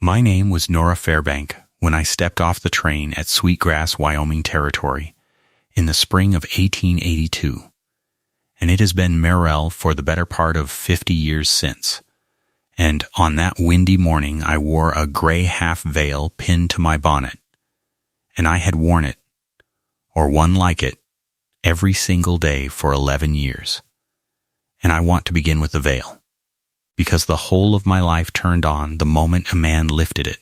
My name was Nora Fairbank when I stepped off the train at Sweetgrass, Wyoming Territory in the spring of 1882, and it has been Merrell for the better part of 50 years since. And on that windy morning I wore a gray half veil pinned to my bonnet, and I had worn it, or one like it, every single day for 11 years. And I want to begin with the veil, because the whole of my life turned on the moment a man lifted it.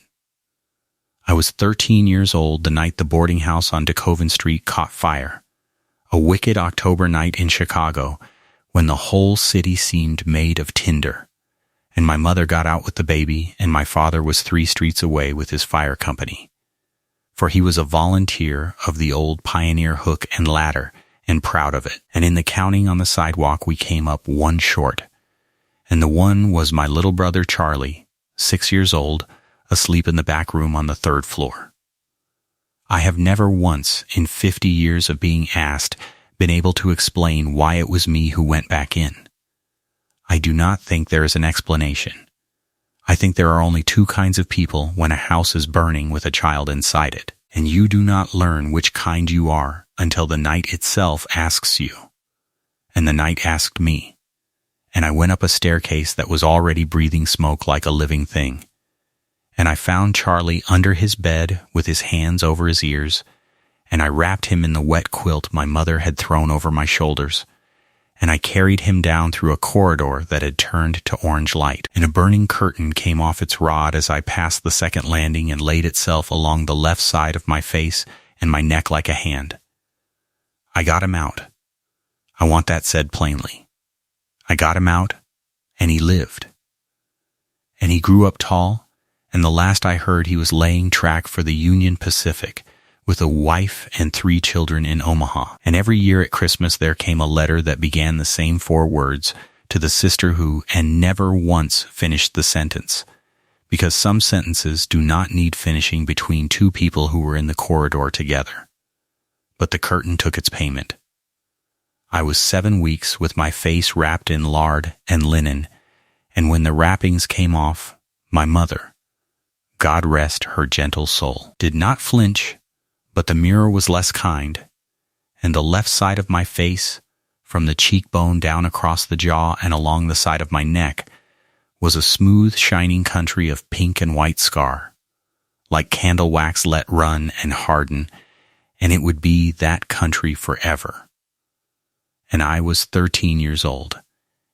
I was 13 years old the night the boarding house on DeKoven Street caught fire, a wicked October night in Chicago when the whole city seemed made of tinder, and my mother got out with the baby and my father was 3 streets away with his fire company. For he was a volunteer of the old Pioneer hook and ladder and proud of it, and in the counting on the sidewalk we came up one short, and the one was my little brother Charlie, 6 years old, asleep in the back room on the 3rd floor. I have never once, in 50 years of being asked, been able to explain why it was me who went back in. I do not think there is an explanation. I think there are only 2 kinds of people when a house is burning with a child inside it, and you do not learn which kind you are until the night itself asks you. And the night asked me, and I went up a staircase that was already breathing smoke like a living thing. And I found Charlie under his bed with his hands over his ears, and I wrapped him in the wet quilt my mother had thrown over my shoulders, and I carried him down through a corridor that had turned to orange light, and a burning curtain came off its rod as I passed the 2nd landing and laid itself along the left side of my face and my neck like a hand. I got him out. I want that said plainly. I got him out, and he lived. And he grew up tall, and the last I heard he was laying track for the Union Pacific with a wife and 3 children in Omaha. And every year at Christmas there came a letter that began the same 4 words to the sister who, and never once finished the sentence, because some sentences do not need finishing between 2 people who were in the corridor together. But the curtain took its payment. I was 7 weeks with my face wrapped in lard and linen, and when the wrappings came off, my mother, God rest her gentle soul, did not flinch, but the mirror was less kind, and the left side of my face, from the cheekbone down across the jaw and along the side of my neck, was a smooth, shining country of pink and white scar, like candle wax let run and harden, and it would be that country forever. And I was 13 years old,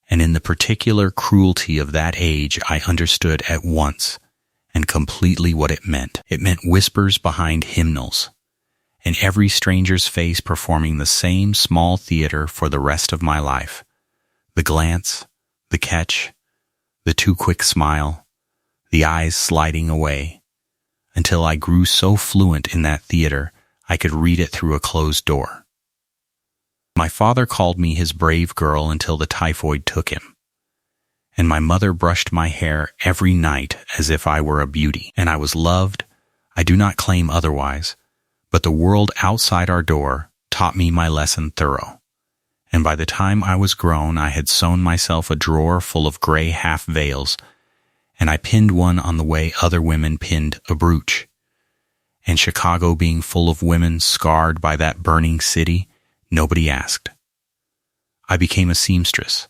and in the particular cruelty of that age I understood at once and completely what it meant. It meant whispers behind hymnals, and every stranger's face performing the same small theater for the rest of my life. The glance, the catch, the too quick smile, the eyes sliding away, until I grew so fluent in that theater I could read it through a closed door. My father called me his brave girl until the typhoid took him, and my mother brushed my hair every night as if I were a beauty, and I was loved. I do not claim otherwise, but the world outside our door taught me my lesson thorough, and by the time I was grown I had sewn myself a drawer full of gray half veils, and I pinned one on the way other women pinned a brooch. And Chicago being full of women scarred by that burning city, nobody asked. I became a seamstress,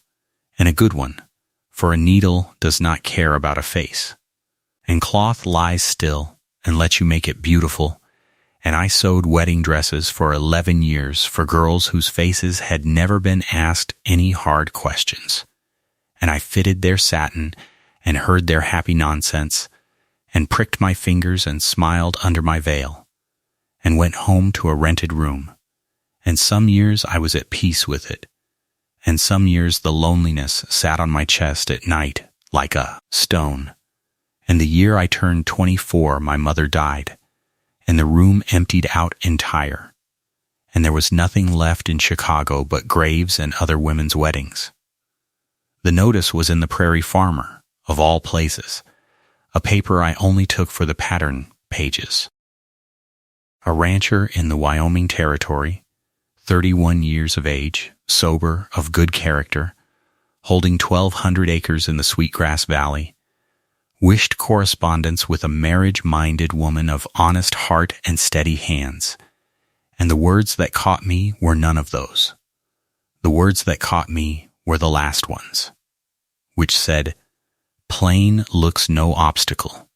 and a good one, for a needle does not care about a face, and cloth lies still and lets you make it beautiful, and I sewed wedding dresses for 11 years for girls whose faces had never been asked any hard questions, and I fitted their satin and heard their happy nonsense, and pricked my fingers and smiled under my veil, and went home to a rented room, and some years I was at peace with it, and some years the loneliness sat on my chest at night like a stone. And the year I turned 24 my mother died, and the room emptied out entire, and there was nothing left in Chicago but graves and other women's weddings. The notice was in the Prairie Farmer, of all places, a paper I only took for the pattern pages. A rancher in the Wyoming Territory, 31 years of age, sober, of good character, holding 1,200 acres in the Sweetgrass Valley, wished correspondence with a marriage-minded woman of honest heart and steady hands. And the words that caught me were none of those. The words that caught me were the last ones, which said, "Plain looks no obstacle.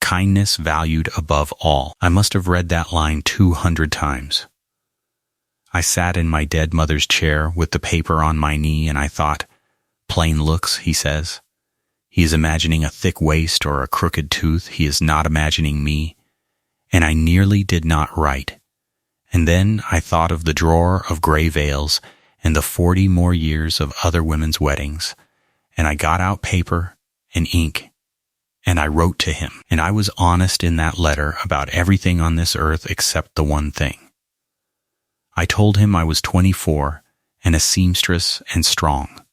Kindness valued above all." I must have read that line 200 times. I sat in my dead mother's chair with the paper on my knee, and I thought, "Plain looks," he says. He is imagining a thick waist or a crooked tooth. He is not imagining me. And I nearly did not write. And then I thought of the drawer of gray veils and the 40 more years of other women's weddings, and I got out paper and ink, and I wrote to him. And I was honest in that letter about everything on this earth except the one thing. I told him I was 24 and a seamstress and strong,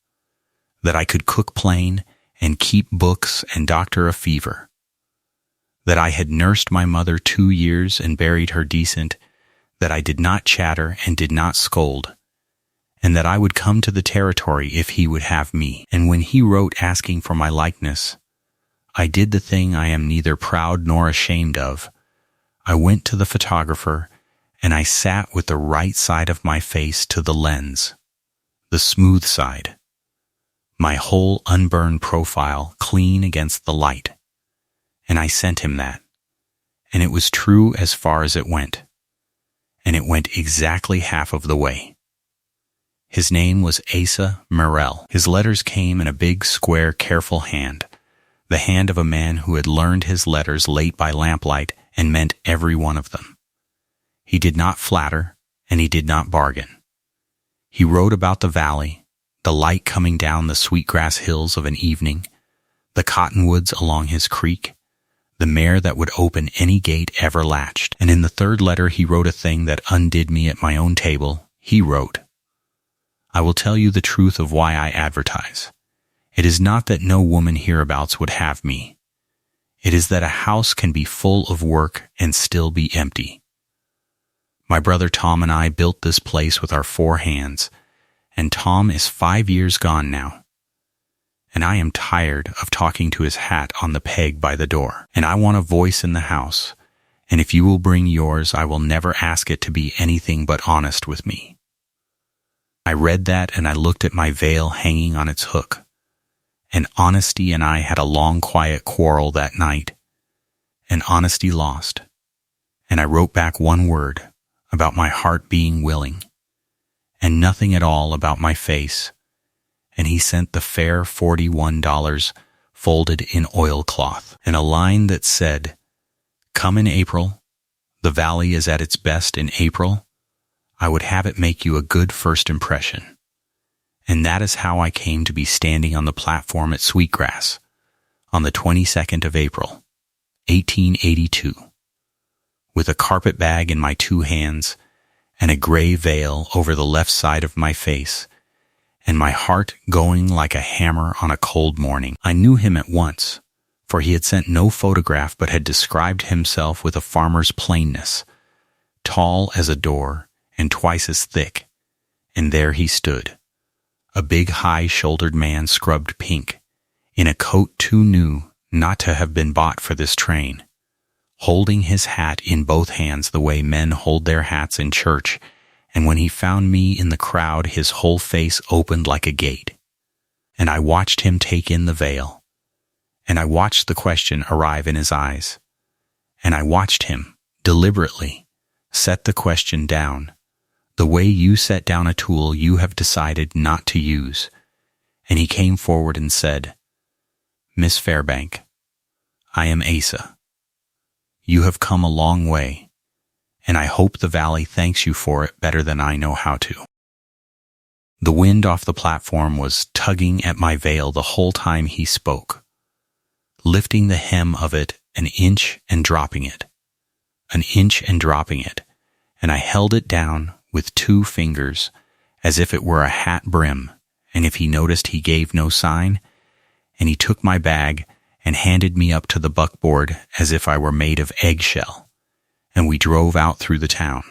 that I could cook plain and keep books and doctor a fever, that I had nursed my mother 2 years and buried her decent, that I did not chatter and did not scold, and that I would come to the territory if he would have me. And when he wrote asking for my likeness, I did the thing I am neither proud nor ashamed of. I went to the photographer, and I sat with the right side of my face to the lens, the smooth side, my whole unburned profile clean against the light. And I sent him that, and it was true as far as it went, and it went exactly half of the way. His name was Asa Merrill. His letters came in a big, square, careful hand, the hand of a man who had learned his letters late by lamplight and meant every one of them. He did not flatter, and he did not bargain. He wrote about the valley, the light coming down the sweetgrass hills of an evening, the cottonwoods along his creek, the mare that would open any gate ever latched. And in the third letter he wrote a thing that undid me at my own table. He wrote, "I will tell you the truth of why I advertise. It is not that no woman hereabouts would have me. It is that a house can be full of work and still be empty. My brother Tom and I built this place with our 4 hands, and Tom is 5 years gone now. And I am tired of talking to his hat on the peg by the door. And I want a voice in the house, and if you will bring yours, I will never ask it to be anything but honest with me." I read that, and I looked at my veil hanging on its hook. And Honesty and I had a long, quiet quarrel that night, and Honesty lost. And I wrote back one word about my heart being willing, and nothing at all about my face, and he sent the fair $41 folded in oilcloth, and a line that said, "Come in April, the valley is at its best in April. I would have it make you a good first impression." And that is how I came to be standing on the platform at Sweetgrass on the 22nd of April, 1882, with a carpet bag in my 2 hands and a gray veil over the left side of my face, and my heart going like a hammer on a cold morning. I knew him at once, for he had sent no photograph but had described himself with a farmer's plainness, tall as a door and twice as thick, and there he stood, a big high-shouldered man scrubbed pink, in a coat too new not to have been bought for this train, holding his hat in both hands the way men hold their hats in church, and when he found me in the crowd his whole face opened like a gate. And I watched him take in the veil, and I watched the question arrive in his eyes, and I watched him, deliberately, set the question down, the way you set down a tool you have decided not to use, and he came forward and said, "Miss Fairbank, I am Asa. You have come a long way, and I hope the valley thanks you for it better than I know how to." The wind off the platform was tugging at my veil the whole time he spoke, lifting the hem of it an inch and dropping it, an inch and dropping it, and I held it down with 2 fingers as if it were a hat brim, and if he noticed he gave no sign, and he took my bag and handed me up to the buckboard as if I were made of eggshell, and we drove out through the town,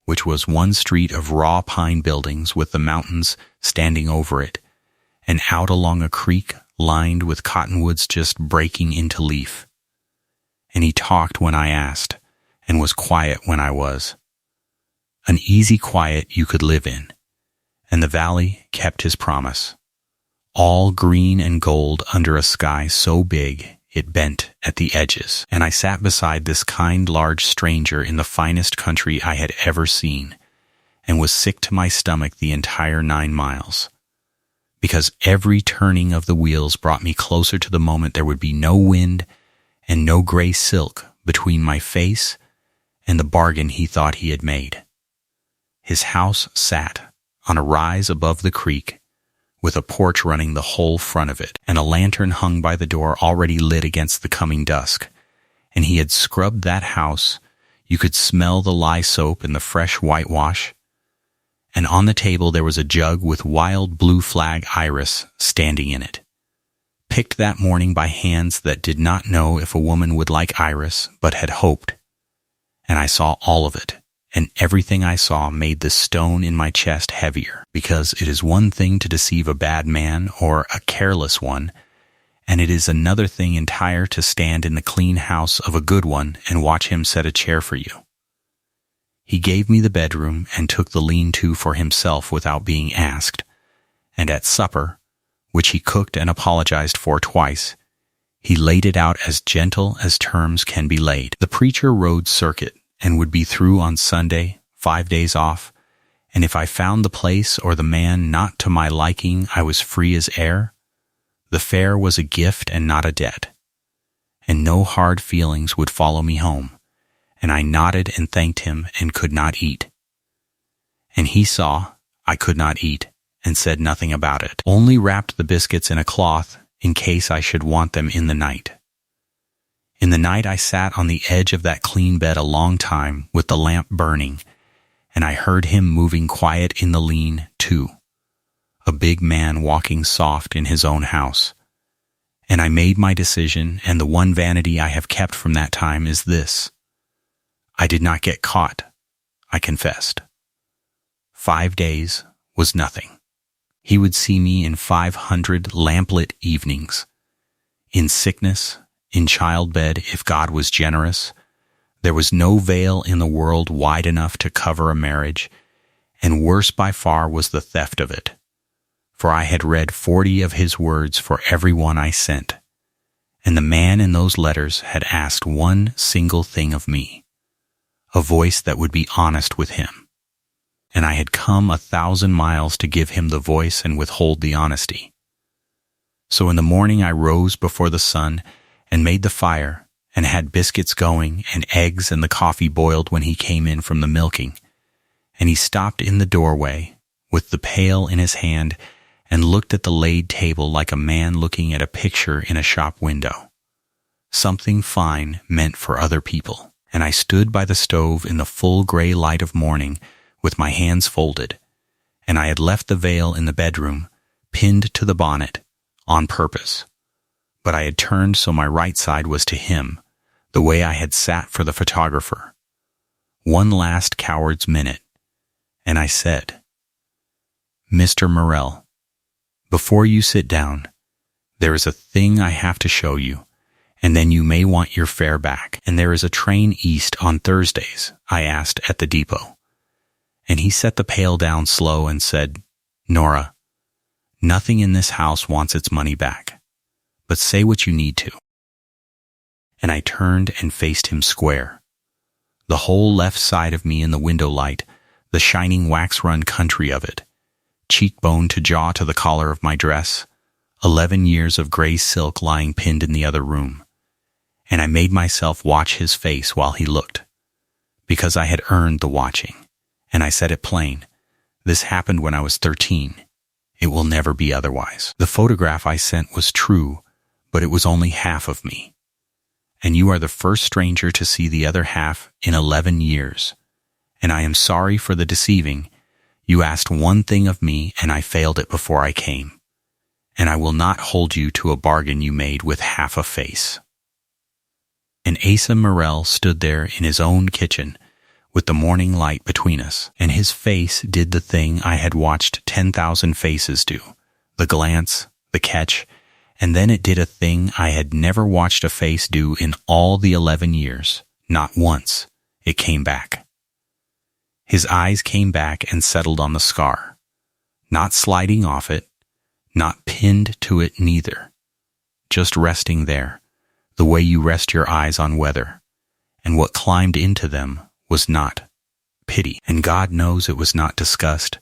which was one street of raw pine buildings with the mountains standing over it, and out along a creek lined with cottonwoods just breaking into leaf. And he talked when I asked, and was quiet when I was. An easy quiet you could live in, and the valley kept his promise. All green and gold under a sky so big it bent at the edges, and I sat beside this kind large stranger in the finest country I had ever seen, and was sick to my stomach the entire 9 miles. Because every turning of the wheels brought me closer to the moment there would be no wind and no gray silk between my face and the bargain he thought he had made. His house sat on a rise above the creek, with a porch running the whole front of it, and a lantern hung by the door already lit against the coming dusk. And he had scrubbed that house. You could smell the lye soap and the fresh whitewash. And on the table there was a jug with wild blue flag iris standing in it, picked that morning by hands that did not know if a woman would like iris, but had hoped. And I saw all of it, and everything I saw made the stone in my chest heavier, because it is one thing to deceive a bad man or a careless one, and it is another thing entire to stand in the clean house of a good one and watch him set a chair for you. He gave me the bedroom and took the lean-to for himself without being asked, and at supper, which he cooked and apologized for twice, he laid it out as gentle as terms can be laid. The preacher rode circuit and would be through on Sunday, 5 days off, and if I found the place or the man not to my liking, I was free as air. The fare was a gift and not a debt, and no hard feelings would follow me home, and I nodded and thanked him and could not eat. And he saw I could not eat and said nothing about it, only wrapped the biscuits in a cloth in case I should want them in the night. In the night I sat on the edge of that clean bed a long time with the lamp burning, and I heard him moving quiet in the lean-to, a big man walking soft in his own house. And I made my decision, and the one vanity I have kept from that time is this. I did not get caught, I confessed. 5 days was nothing. He would see me in 500 lamplit evenings, in sickness, in childbed if God was generous. There was no veil in the world wide enough to cover a marriage, and worse by far was the theft of it. For I had read 40 of his words for every one I sent, and the man in those letters had asked one single thing of me, a voice that would be honest with him. And I had come 1,000 miles to give him the voice and withhold the honesty. So in the morning I rose before the sun and made the fire and had biscuits going and eggs and the coffee boiled when he came in from the milking. And he stopped in the doorway with the pail in his hand and looked at the laid table like a man looking at a picture in a shop window, something fine meant for other people. And I stood by the stove in the full gray light of morning with my hands folded, and I had left the veil in the bedroom, pinned to the bonnet, on purpose. But I had turned so my right side was to him, the way I had sat for the photographer. One last coward's minute, and I said, Mr. Morrell, before you sit down, there is a thing I have to show you, and then you may want your fare back. And there is a train east on Thursdays, I asked at the depot. And he set the pail down slow and said, Nora, nothing in this house wants its money back, but say what you need to. And I turned and faced him square. The whole left side of me in the window light, the shining wax-run country of it, cheekbone to jaw to the collar of my dress, 11 years of gray silk lying pinned in the other room. And I made myself watch his face while he looked, because I had earned the watching. And I said it plain. This happened when I was 13. It will never be otherwise. The photograph I sent was true, but it was only half of me. And you are the first stranger to see the other half in 11 years. And I am sorry for the deceiving. You asked one thing of me, and I failed it before I came. And I will not hold you to a bargain you made with half a face. And Asa Morrell stood there in his own kitchen, with the morning light between us, and his face did the thing I had watched 10,000 faces do, the glance, the catch, And then it did a thing I had never watched a face do in all the 11 years. Not once. It came back. His eyes came back and settled on the scar. Not sliding off it, not pinned to it neither. Just resting there, the way you rest your eyes on weather. And what climbed into them was not pity. And God knows it was not disgust.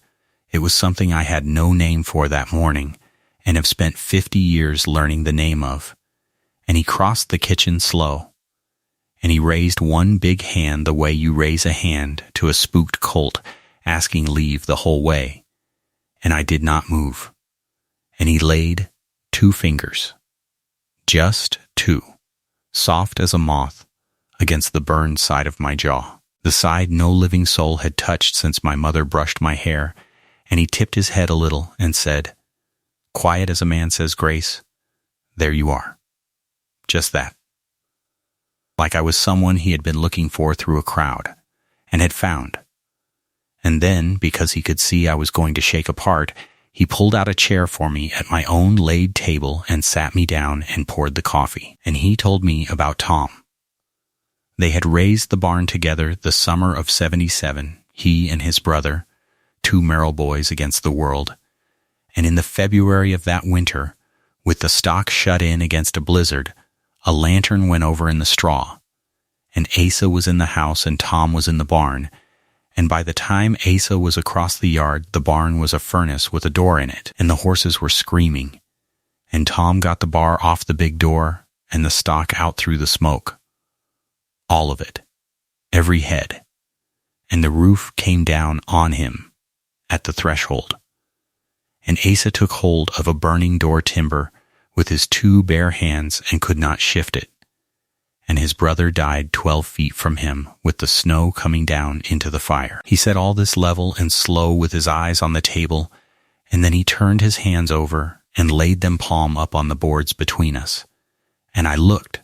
It was something I had no name for that morning and have spent 50 years learning the name of. And he crossed the kitchen slow. And he raised one big hand the way you raise a hand to a spooked colt asking leave the whole way. And I did not move. And he laid 2 fingers, just 2, soft as a moth, against the burned side of my jaw, the side no living soul had touched since my mother brushed my hair, and he tipped his head a little and said, quiet as a man says grace, there you are. Just that. Like I was someone he had been looking for through a crowd, and had found. And then, because he could see I was going to shake apart, he pulled out a chair for me at my own laid table and sat me down and poured the coffee. And he told me about Tom. They had raised the barn together the summer of '77, he and his brother, 2 Merrill boys against the world. And in the February of that winter, with the stock shut in against a blizzard, a lantern went over in the straw. And Asa was in the house and Tom was in the barn. And by the time Asa was across the yard, the barn was a furnace with a door in it, and the horses were screaming. And Tom got the bar off the big door and the stock out through the smoke. All of it. Every head. And the roof came down on him at the threshold. And Asa took hold of a burning door timber with his 2 bare hands and could not shift it. And his brother died 12 feet from him with the snow coming down into the fire. He said all this level and slow with his eyes on the table, and then he turned his hands over and laid them palm up on the boards between us. And I looked,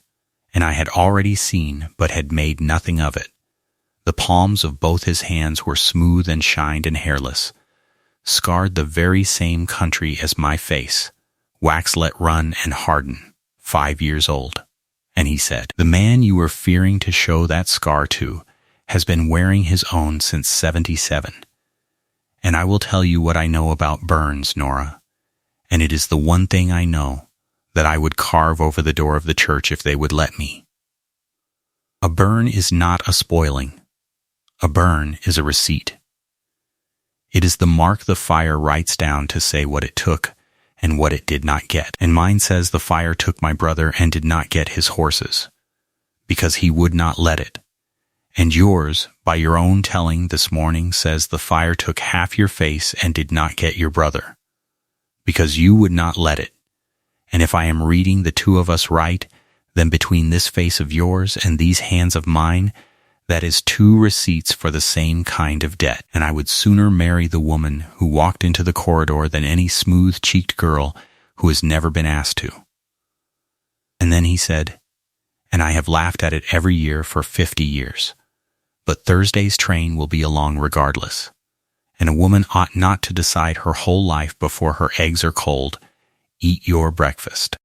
and I had already seen but had made nothing of it. The palms of both his hands were smooth and shined and hairless, scarred the very same country as my face, wax let run and harden, 5 years old. And he said, the man you were fearing to show that scar to has been wearing his own since '77. And I will tell you what I know about burns, Nora, and it is the one thing I know that I would carve over the door of the church if they would let me. A burn is not a spoiling. A burn is a receipt. It is the mark the fire writes down to say what it took and what it did not get. And mine says the fire took my brother and did not get his horses, because he would not let it. And yours, by your own telling this morning, says the fire took half your face and did not get your brother, because you would not let it. And if I am reading the 2 of us right, then between this face of yours and these hands of mine, that is 2 receipts for the same kind of debt. And I would sooner marry the woman who walked into the corridor than any smooth-cheeked girl who has never been asked to. And then he said, and I have laughed at it every year for 50 years, but Thursday's train will be along regardless. And a woman ought not to decide her whole life before her eggs are cold. Eat your breakfast.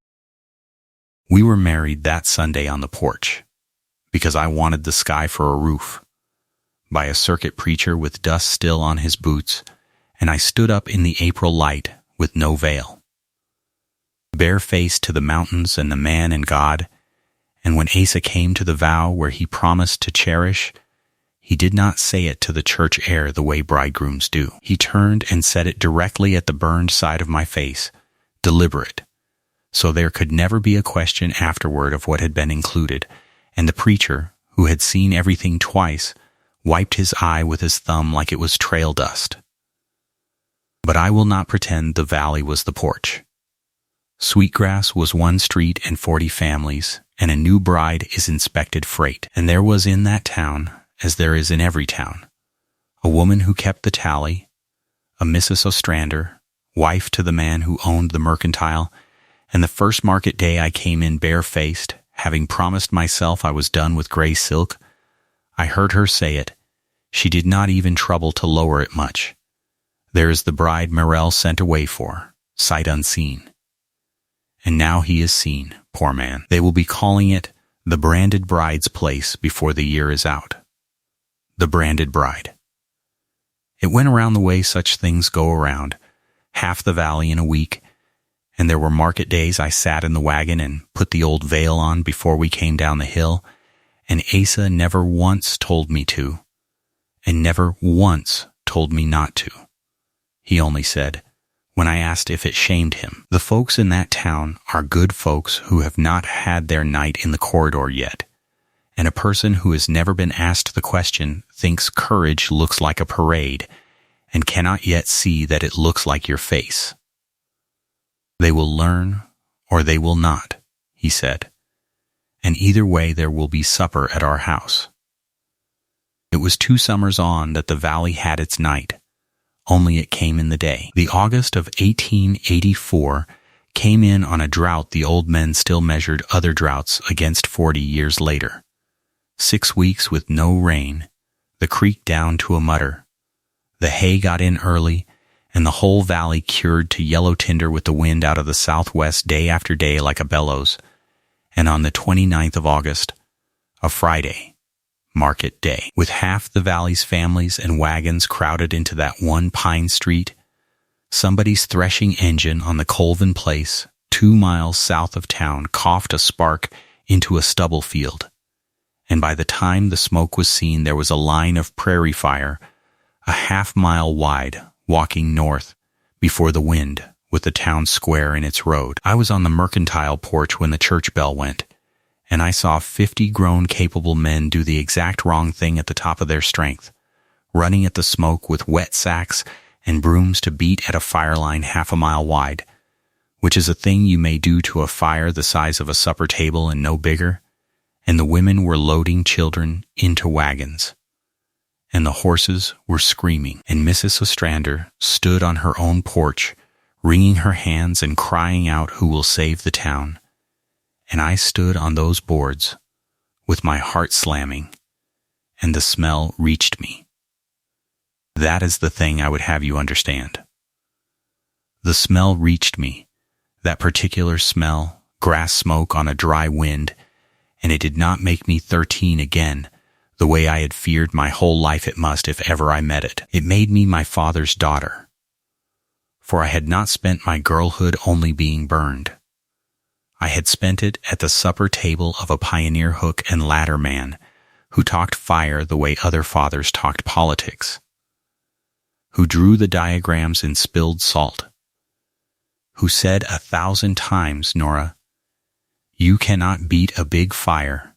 We were married that Sunday on the porch, because I wanted the sky for a roof, by a circuit preacher with dust still on his boots, and I stood up in the April light with no veil, barefaced to the mountains and the man and God. And when Asa came to the vow where he promised to cherish, he did not say it to the church air the way bridegrooms do. He turned and said it directly at the burned side of my face, deliberate, so there could never be a question afterward of what had been included. And the preacher, who had seen everything twice, wiped his eye with his thumb like it was trail dust. But I will not pretend the valley was the porch. Sweetgrass was 1 street and 40 families, and a new bride is inspected freight. And there was in that town, as there is in every town, a woman who kept the tally, a Mrs. Ostrander, wife to the man who owned the mercantile, and the first market day I came in barefaced, having promised myself I was done with gray silk, I heard her say it. She did not even trouble to lower it much. There is the bride Morrell sent away for, sight unseen. And now he is seen, poor man. They will be calling it the Branded Bride's Place before the year is out. The Branded Bride. It went around the way such things go around, half the valley in a week, and there were market days I sat in the wagon and put the old veil on before we came down the hill, and Asa never once told me to, and never once told me not to. He only said, when I asked if it shamed him, "The folks in that town are good folks who have not had their night in the corridor yet, and a person who has never been asked the question thinks courage looks like a parade and cannot yet see that it looks like your face. They will learn or they will not," he said, "and either way there will be supper at our house." It was 2 summers on that the valley had its night, only it came in the day. The August of 1884 came in on a drought the old men still measured other droughts against 40 years later. 6 weeks with no rain, the creek down to a mutter. The hay got in early, and the whole valley cured to yellow tinder with the wind out of the southwest day after day like a bellows. And on the 29th of August, a Friday, market day, with half the valley's families and wagons crowded into that one pine street, somebody's threshing engine on the Colvin Place, 2 miles south of town, coughed a spark into a stubble field. And by the time the smoke was seen, there was a line of prairie fire, a half-mile wide, walking north, before the wind, with the town square in its road. I was on the mercantile porch when the church bell went, and I saw 50 grown capable men do the exact wrong thing at the top of their strength, running at the smoke with wet sacks and brooms to beat at a fire line half a mile wide, which is a thing you may do to a fire the size of a supper table and no bigger, and the women were loading children into wagons, and the horses were screaming, and Mrs. Ostrander stood on her own porch, wringing her hands and crying out, "Who will save the town?" And I stood on those boards, with my heart slamming, and the smell reached me. That is the thing I would have you understand. The smell reached me, that particular smell, grass smoke on a dry wind, and it did not make me 13 again, the way I had feared my whole life it must if ever I met it. It made me my father's daughter, for I had not spent my girlhood only being burned. I had spent it at the supper table of a pioneer hook and ladder man who talked fire the way other fathers talked politics, who drew the diagrams in spilled salt, who said 1,000 times, "Nora, you cannot beat a big fire.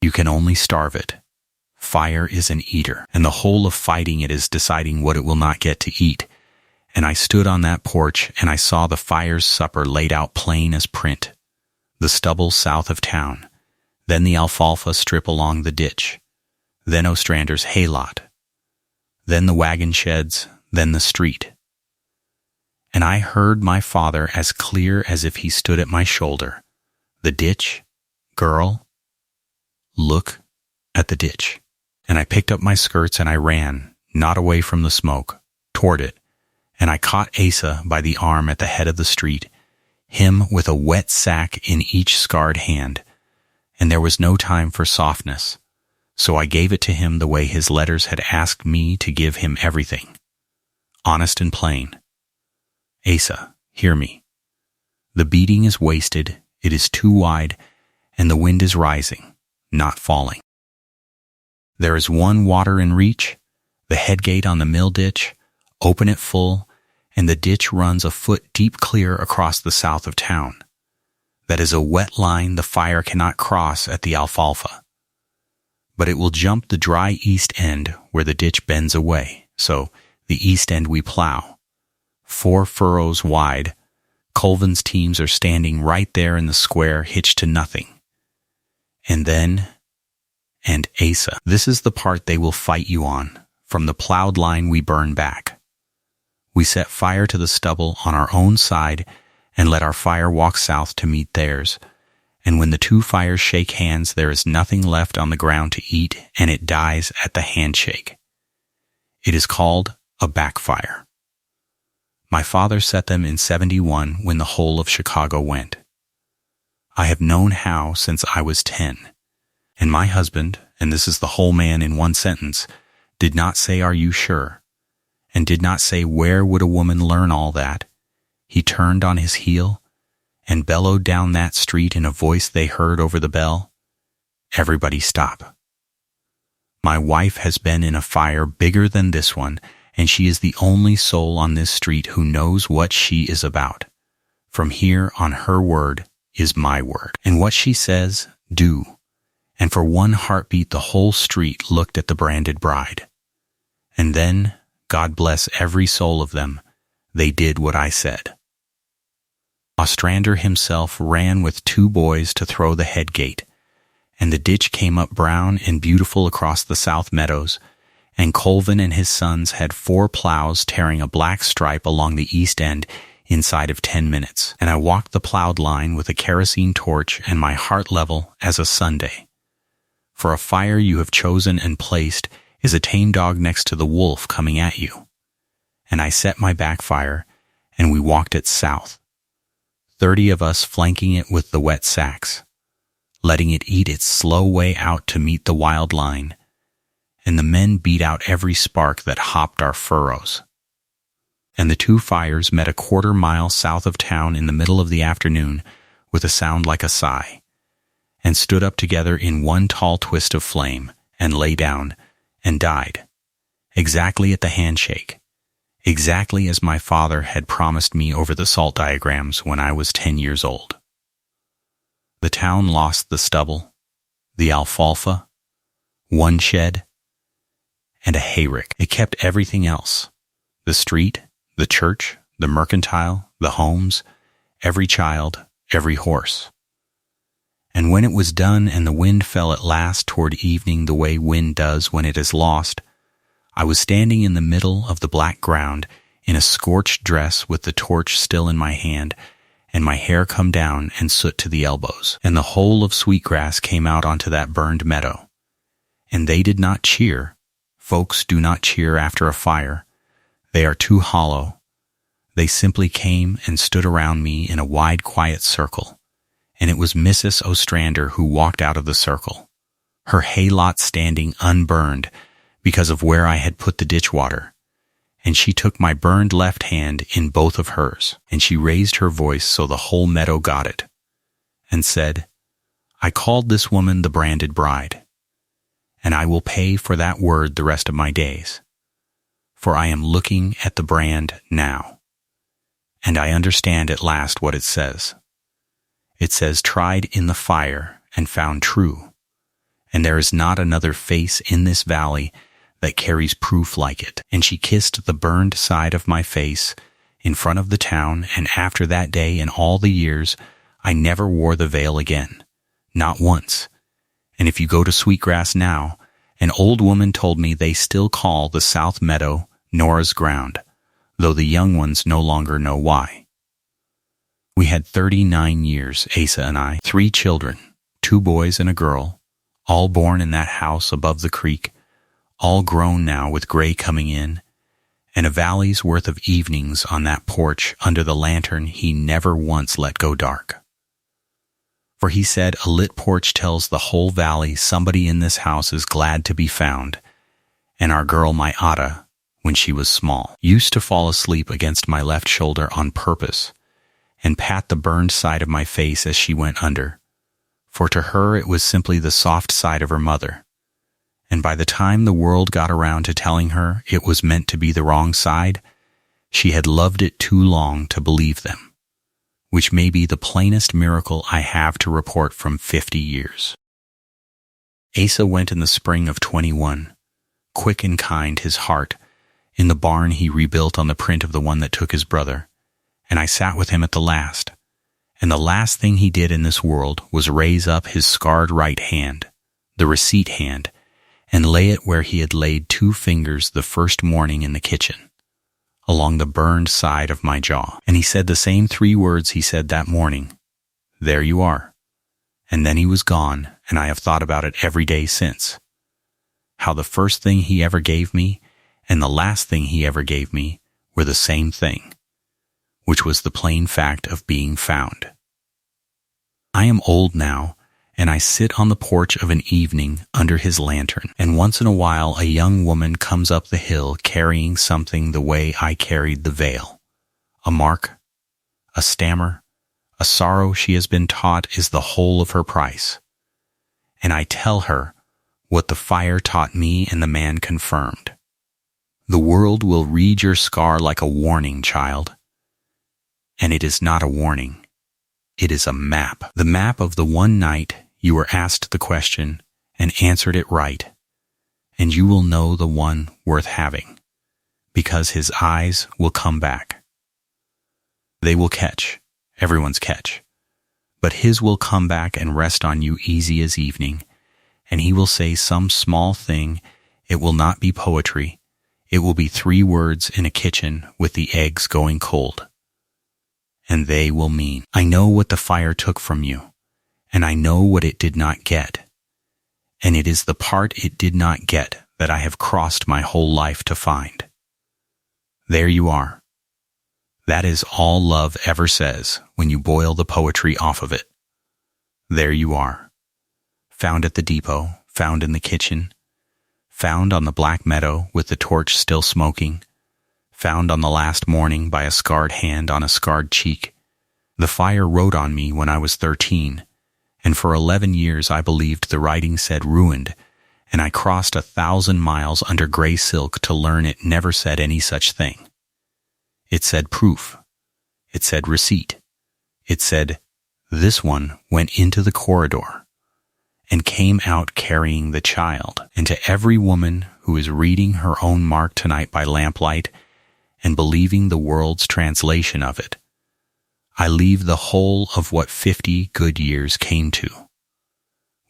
You can only starve it. Fire is an eater, and the whole of fighting it is deciding what it will not get to eat." And I stood on that porch, and I saw the fire's supper laid out plain as print. The stubble south of town, then the alfalfa strip along the ditch, then Ostrander's hay lot, then the wagon sheds, then the street. And I heard my father as clear as if he stood at my shoulder. "The ditch, girl, look at the ditch." And I picked up my skirts and I ran, not away from the smoke, toward it. And I caught Asa by the arm at the head of the street, him with a wet sack in each scarred hand, and there was no time for softness, so I gave it to him the way his letters had asked me to give him everything, honest and plain. "Asa, hear me. The beating is wasted, it is too wide, and the wind is rising, not falling. There is one water in reach, the head gate on the mill ditch. Open it full, and the ditch runs a foot deep clear across the south of town. That is a wet line the fire cannot cross at the alfalfa. But it will jump the dry east end where the ditch bends away, so the east end we plow. 4 furrows wide, Colvin's teams are standing right there in the square hitched to nothing. And then, and Asa, this is the part they will fight you on, from the plowed line we burn back. We set fire to the stubble on our own side and let our fire walk south to meet theirs. And when the 2 fires shake hands, there is nothing left on the ground to eat, and it dies at the handshake. It is called a backfire. My father set them in 71 when the whole of Chicago went. I have known how since I was 10. And my husband, and this is the whole man in one sentence, did not say, "Are you sure?" And did not say, "Where would a woman learn all that?" He turned on his heel and bellowed down that street in a voice they heard over the bell, "Everybody stop. My wife has been in a fire bigger than this one, and she is the only soul on this street who knows what she is about. From here on, her word is my word. And what she says, do." And for one heartbeat the whole street looked at the branded bride. And then, God bless every soul of them, they did what I said. Ostrander himself ran with 2 boys to throw the head gate, and the ditch came up brown and beautiful across the south meadows, and Colvin and his sons had 4 plows tearing a black stripe along the east end inside of 10 minutes, and I walked the plowed line with a kerosene torch and my heart level as a Sunday. For a fire you have chosen and placed is a tame dog next to the wolf coming at you. And I set my backfire, and we walked it south, 30 of us flanking it with the wet sacks, letting it eat its slow way out to meet the wild line, and the men beat out every spark that hopped our furrows. And the 2 fires met a quarter-mile south of town in the middle of the afternoon with a sound like a sigh, and stood up together in one tall twist of flame, and lay down, and died, exactly at the handshake, exactly as my father had promised me over the salt diagrams when I was 10 years old. The town lost the stubble, the alfalfa, 1 shed, and a hayrick. It kept everything else: the street, the church, the mercantile, the homes, every child, every horse. And when it was done and the wind fell at last toward evening the way wind does when it is lost, I was standing in the middle of the black ground in a scorched dress with the torch still in my hand, and my hair come down and soot to the elbows. And the whole of Sweetgrass came out onto that burned meadow. And they did not cheer. Folks do not cheer after a fire. They are too hollow. They simply came and stood around me in a wide, quiet circle. And it was Mrs. Ostrander who walked out of the circle, her hay lot standing unburned because of where I had put the ditch water. And she took my burned left hand in both of hers, and she raised her voice so the whole meadow got it, and said, "I called this woman the branded bride, and I will pay for that word the rest of my days. For I am looking at the brand now, and I understand at last what it says. It says, 'Tried in the fire and found true,' and there is not another face in this valley that carries proof like it." And she kissed the burned side of my face in front of the town, and after that day and all the years, I never wore the veil again, not once. And if you go to Sweetgrass now, an old woman told me they still call the South Meadow Nora's ground, though the young ones no longer know why. We had 39 years, Asa and I, 3 children, 2 boys and a girl, all born in that house above the creek, all grown now with gray coming in, and a valley's worth of evenings on that porch under the lantern he never once let go dark. For he said a lit porch tells the whole valley somebody in this house is glad to be found, and our girl, my Ada, when she was small, used to fall asleep against my left shoulder on purpose, and pat the burned side of my face as she went under, for to her it was simply the soft side of her mother. And by the time the world got around to telling her it was meant to be the wrong side, she had loved it too long to believe them, which may be the plainest miracle I have to report from 50 years. Asa went in the spring of 21, quick and kind his heart, in the barn he rebuilt on the print of the one that took his brother, and I sat with him at the last, and the last thing he did in this world was raise up his scarred right hand, the receipt hand, and lay it where he had laid 2 fingers the first morning in the kitchen, along the burned side of my jaw. And he said the same 3 words he said that morning, "There you are." And then he was gone, and I have thought about it every day since. How the first thing he ever gave me and the last thing he ever gave me were the same thing, which was the plain fact of being found. I am old now, and I sit on the porch of an evening under his lantern, and once in a while a young woman comes up the hill carrying something the way I carried the veil. A mark, a stammer, a sorrow she has been taught is the whole of her price. And I tell her what the fire taught me and the man confirmed. The world will read your scar like a warning, child. And it is not a warning. It is a map. The map of the one night you were asked the question and answered it right. And you will know the one worth having, because his eyes will come back. They will catch, everyone's catch, but his will come back and rest on you easy as evening, and he will say some small thing. It will not be poetry. It will be 3 words in a kitchen with the eggs going cold. And they will mean, I know what the fire took from you, and I know what it did not get. And it is the part it did not get that I have crossed my whole life to find. There you are. That is all love ever says when you boil the poetry off of it. There you are. Found at the depot, found in the kitchen, found on the black meadow with the torch still smoking, found on the last morning by a scarred hand on a scarred cheek. The fire wrote on me when I was 13, and for 11 years I believed the writing said ruined, and I crossed 1,000 miles under gray silk to learn it never said any such thing. It said proof. It said receipt. It said, this one went into the corridor and came out carrying the child. And to every woman who is reading her own mark tonight by lamplight and believing the world's translation of it, I leave the whole of what 50 good years came to,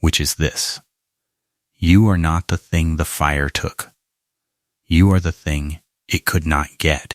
which is this. You are not the thing the fire took. You are the thing it could not get.